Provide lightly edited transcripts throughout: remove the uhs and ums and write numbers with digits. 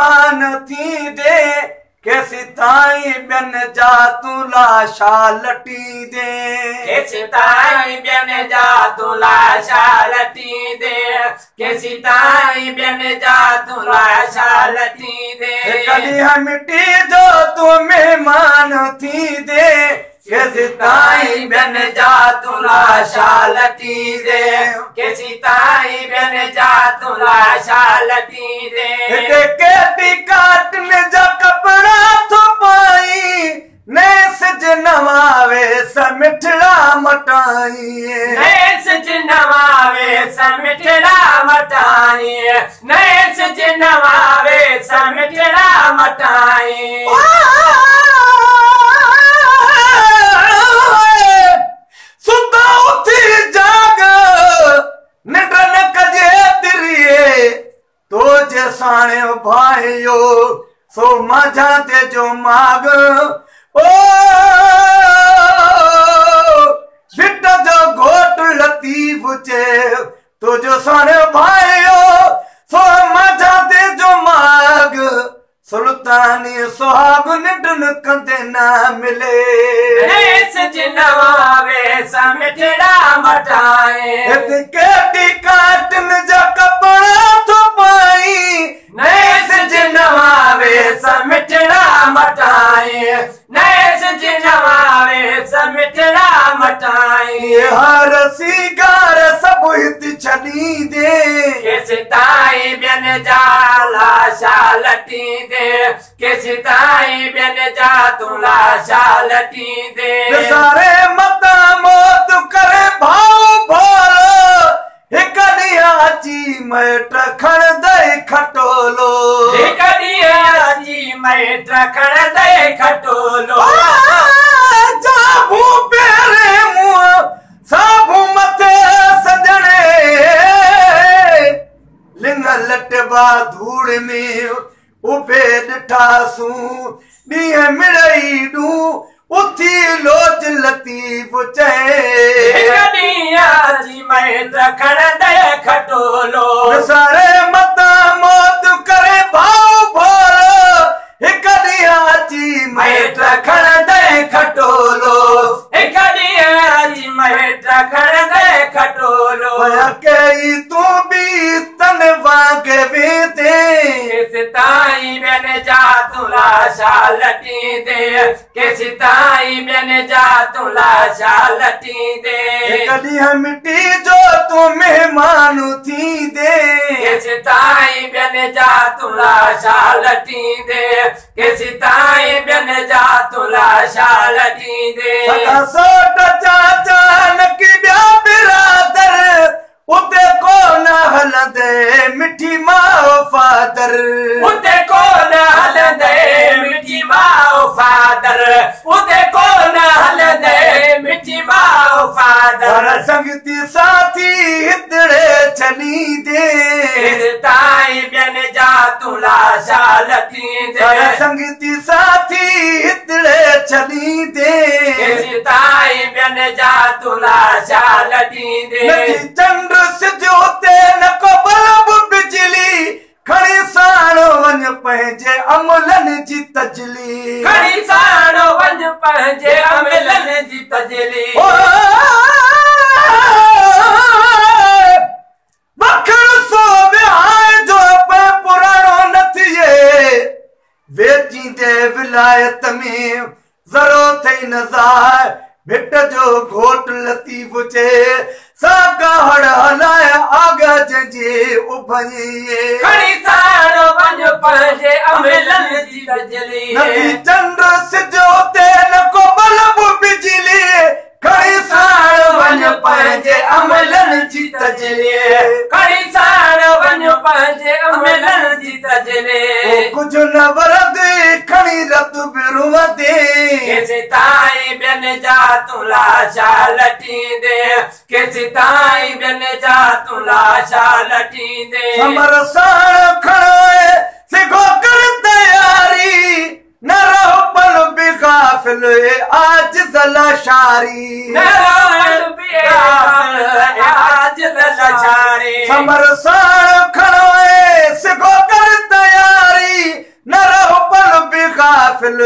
मेहमान थी दे कैसी ताई बिन जा तू लाशा लटी दे कैसी ताई बिन जा तू लाशा लटी दे कैसी ताई बिन जा तू लाशा लटी दे कदी हम मिट्टी जो तू मेहमान थी दे कैसी ताई बिन जा तू लाशा लटी दे कैसी ताई बिन जा तू लाशा लटी दे केटी काटने जा कपड़ा तो पाई ने सज नवावे समिठड़ा मटाई नए सज नवावे समिठड़ा मटाई नए सज नवावे समिठड़ा मटाई सुता उठी जाग निडन कजे तिरिए तो जे साणे भाइयो सो माझा ते जो माग ओ बिट जो घोट लतीफ चे तो जो साणे भाइयो सो माझा ते जो माग सुल्तानी सुहाग निडन कंदे ना मिले सज नवावे समिठड़ा मटाए केटी काटन जा कपड़ा तो पाई नए सज नवावे समिठड़ा मटाए नए सज नवावे समिठड़ा मटाए हर सिगार सब हित छड़ी दे कैसे ताई बिन जा लाशा लटी दे कैसे ताई बिन जा तू लाशा लटी दे सारे मता मौत करे भाव भोल एक दियाची मैट खण दे खटोलो एक दियाची मैट खण दे खटोलो जाबू पेरे मुंह साबू मथे सजने लिंग लटबा धूड़ में उबे ॾिठासूं ॾींहं मिड़ई ॾू उथी लोच लतीफ चए जी मैट खण दे खटोलो सारे मता मौत करे भाव भोल हिक ॾींहाची मैट खण दे खटोलो एक जी मैट खण दे खटोलो कई तू भी तन वागे वेदे कैसे ताई बिन जा तू लाशा लटी दे कैसे ताई बिन जा तू लाशा लटी दे कदी हम मिट्टी जो तू मेहमान थी दे कैसे ताई बिन जा तू लाशा लटी दे कैसे ताई बिन जा तू लाशा लटी दे सोट चाचा नकी ब्या बिरादर उते को न हलंदे मिठी माओ फादर उते को न हलंदे मिठी माओ फादर उते को न हलंदे मिठी माओ फादर संगती साथी हितड़े छनी दे ताई बिन जा तू लाशा लटी दे संगती साथी हितड़े छनी दे ताई बिन जा तू लाशा लटी दे चंद्र सिजोते न को बल्ब बिजली खड़ी साणो वञ पंहिंजे अमलनि जी तजली खड़ी साणो वञ पंहिंजे अमलनि जी तजली बखड़ सो विहाए जो पे पुराणो न थिए वेचींदे विलायत में ज़रो थई नज़ार भिट जो घोट लतीफ चे साका हड़ हलाए आगा जे उभई खड़ी साणो वञ पंहिंजे अमलनि जी तजली नदी चंद्र सिजोते न को बल्ब बिजली खड़ी साण वञ पंहिंजे अमलनि जी तजली खड़ी साणो वञ पंहिंजे अमलनि जी तजली कुझु न वरद खड़ी रत बिरुव दे कैसे ताई बिन जा तू लाशा लटी दे कैसे ताई बिन जा तू लाशा लटी दे समर साण खड़ोए सिखो कर तैयारी न रहो पल बिगाफिल आज जलाशारी आज दलाशारी समर साण खड़ोए सिखो कर तैयारी गाफिल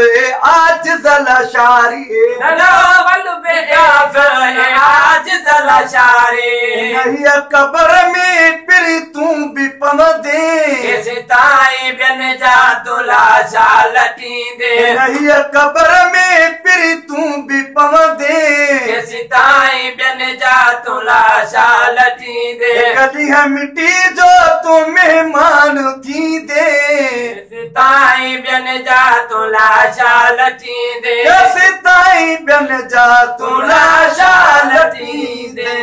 आज ज़लाशारी नलावल बे गाफिल आज ज़लाशारी नहीं कबर में फिर तू भी पवंदे किसी ताई बिन जा तुला शालटी दे नहीं कबर में फिर तू भी पवंदे किसी ताई बिन जा तुला शालटी दे कदी है मिट्टी जो तू मेहमान थी दे किसी ताई बिन जा तुला शालटी दे कैसे ताई बन जा तुला शालटी दे।